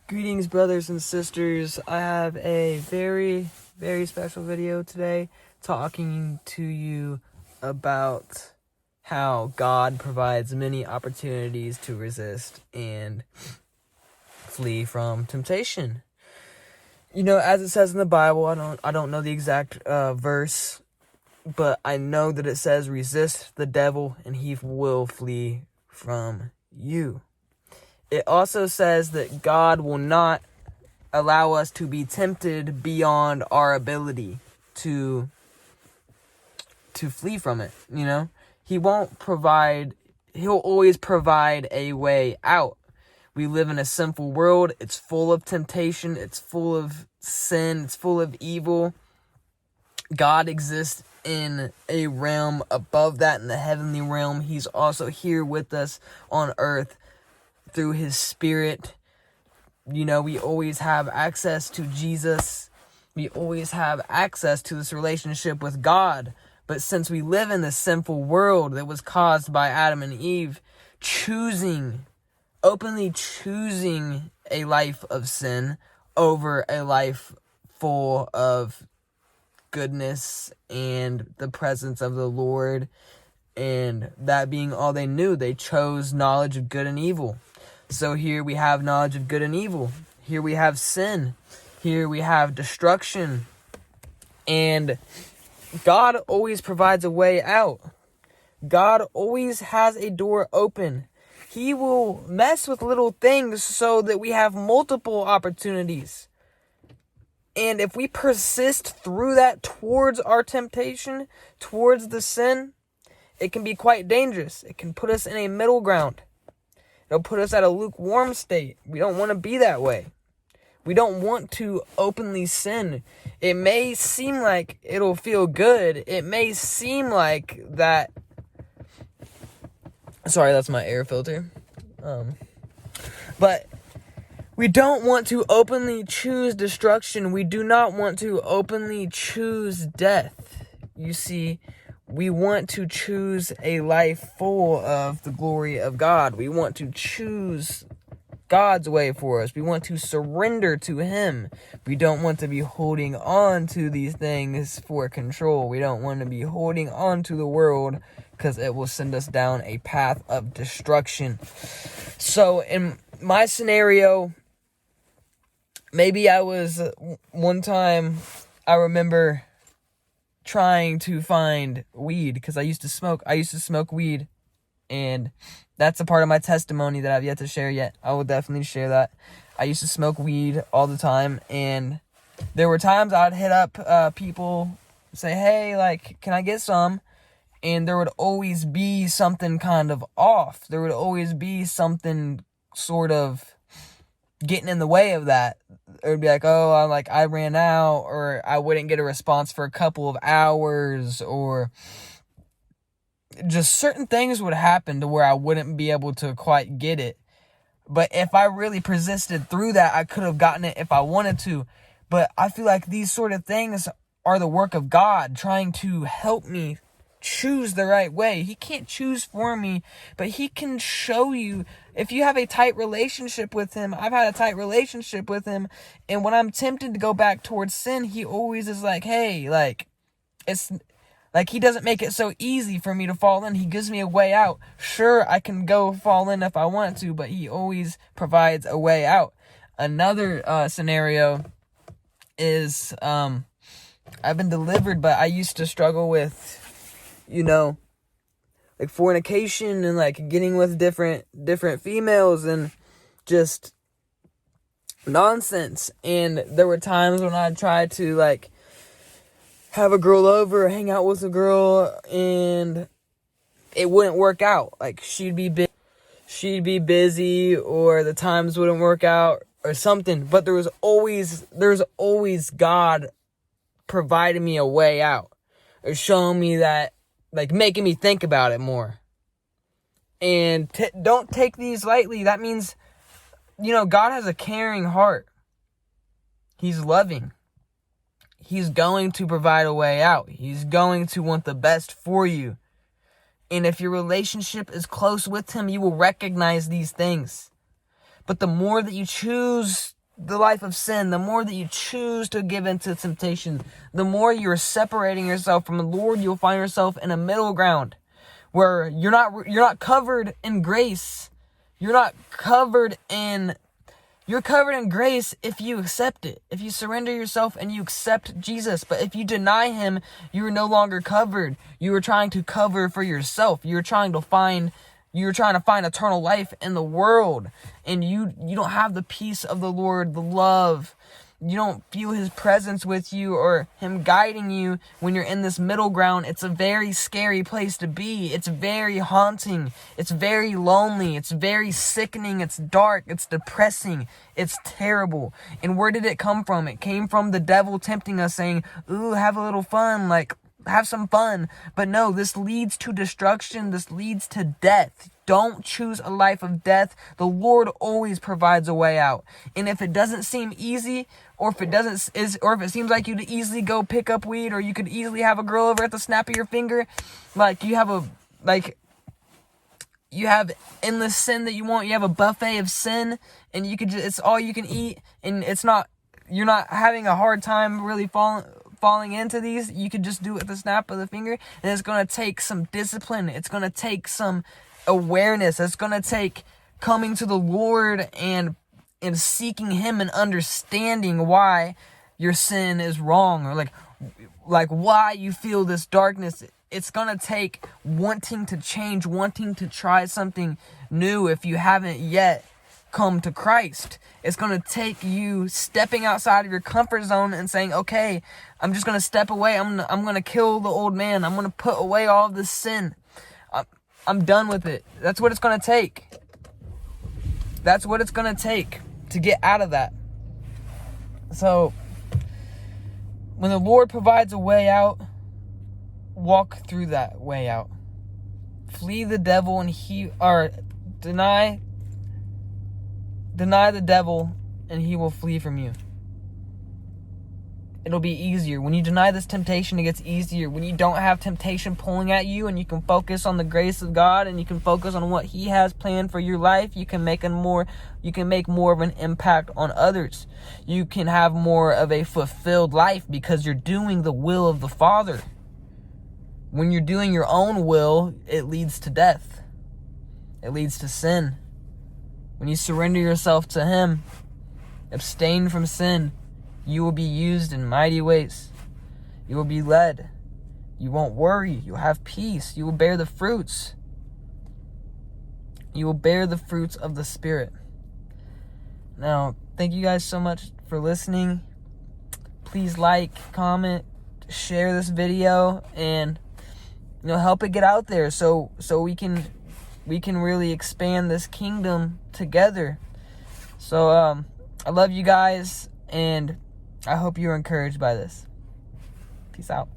Greetings, brothers and sisters. I have a very, very special video today talking to you about how God provides many opportunities to resist and flee from temptation. You know, as it says in the Bible, I don't know the exact verse, but I know that it says, resist the devil and he will flee from you. It also says that God will not allow us to be tempted beyond our ability to flee from it, you know? He'll always provide a way out. We live in a sinful world. It's full of temptation. It's full of sin. It's full of evil. God exists in a realm above that, in the heavenly realm. He's also here with us on earth through his spirit. You know, we always have access to Jesus. We always have access to this relationship with God. But since we live in this sinful world that was caused by Adam and Eve, openly choosing a life of sin over a life full of goodness and the presence of the Lord, and that being all they knew, they chose knowledge of good and evil. So here we have knowledge of good and evil. Here we have sin. Here we have destruction. And God always provides a way out. God always has a door open. He will mess with little things so that we have multiple opportunities. And if we persist through that towards our temptation, towards the sin, it can be quite dangerous. It can put us in a middle ground. It'll put us at a lukewarm state. We don't want to be that way. We don't want to openly sin. It may seem like it'll feel good. It may seem like that. Sorry, that's my air filter. But we don't want to openly choose destruction. We do not want to openly choose death. You see, we want to choose a life full of the glory of God. We want to choose God's way for us. We want to surrender to him. We don't want to be holding on to these things for control. We don't want to be holding on to the world because it will send us down a path of destruction. So in my scenario, maybe one time I remember trying to find weed because I used to smoke weed, and that's a part of my testimony that I've yet to share yet. I will definitely share that. I used to smoke weed all the time, and there were times I'd hit up people, say, hey, like, can I get some? And there would always be something kind of off. There would always be something sort of getting in the way of that. It would be like, I ran out, or I wouldn't get a response for a couple of hours, or just certain things would happen to where I wouldn't be able to quite get it. But if I really persisted through that, I could have gotten it if I wanted to. But I feel like these sort of things are the work of God, trying to help me choose the right way. He can't choose for me, but he can show you. If you have a tight relationship with him, I've had a tight relationship with him, and when I'm tempted to go back towards sin, he always is like, hey, like, it's like he doesn't make it so easy for me to fall in. He gives me a way out. Sure, I can go fall in if I want to, but he always provides a way out. Another scenario is I've been delivered, but I used to struggle with, like fornication and like getting with different females and just nonsense. And there were times when I tried to like have a girl over, hang out with a girl, and it wouldn't work out. Like she'd be busy, or the times wouldn't work out or something. But there was always God providing me a way out, or showing me that, like making me think about it more. And don't take these lightly. That means, God has a caring heart. He's loving. He's going to provide a way out. He's going to want the best for you. And if your relationship is close with him, you will recognize these things. But the more that you choose the life of sin, the more that you choose to give into temptation, the more you're separating yourself from the Lord. You'll find yourself in a middle ground where you're not covered in grace. You're covered in grace if you accept it. If you surrender yourself and you accept Jesus. But if you deny him, you are no longer covered. You are trying to cover for yourself. You're trying to find eternal life in the world, and you don't have the peace of the Lord, the love. You don't feel his presence with you or him guiding you when you're in this middle ground. It's a very scary place to be. It's very haunting. It's very lonely. It's very sickening. It's dark. It's depressing. It's terrible. And where did it come from? It came from the devil tempting us, saying, ooh, have a little fun, have some fun. But no, this leads to destruction. This leads to death. Don't choose a life of death. The Lord always provides a way out. And if it doesn't seem easy, or if it seems like you could easily go pick up weed, or you could easily have a girl over at the snap of your finger, you have endless sin that you want. You have a buffet of sin, and it's all you can eat, and you're not having a hard time really falling into these. You could just do it with the snap of the finger, and it's going to take some discipline. It's going to take some awareness. It's going to take coming to the Lord and seeking him and understanding why your sin is wrong, or why you feel this darkness. It's going to take wanting to change, wanting to try something new if you haven't yet come to Christ. It's going to take you stepping outside of your comfort zone and saying, okay, I'm just going to step away. I'm going to kill the old man. I'm going to put away all of this sin. I'm done with it. That's what it's going to take. That's what it's going to take to get out of that. So, when the Lord provides a way out, walk through that way out. Flee the devil deny the devil, and he will flee from you. It'll be easier. When you deny this temptation, it gets easier. When you don't have temptation pulling at you, and you can focus on the grace of God, and you can focus on what he has planned for your life, you can make more of an impact on others. You can have more of a fulfilled life because you're doing the will of the Father. When you're doing your own will, it leads to death. It leads to sin. When you surrender yourself to him, abstain from sin, you will be used in mighty ways. You will be led. You won't worry. You'll have peace. You will bear the fruits. You will bear the fruits of the Spirit. Now, thank you guys so much for listening. Please like, comment, share this video, and help it get out there so we can really expand this kingdom together. So I love you guys, and I hope you're encouraged by this. Peace out.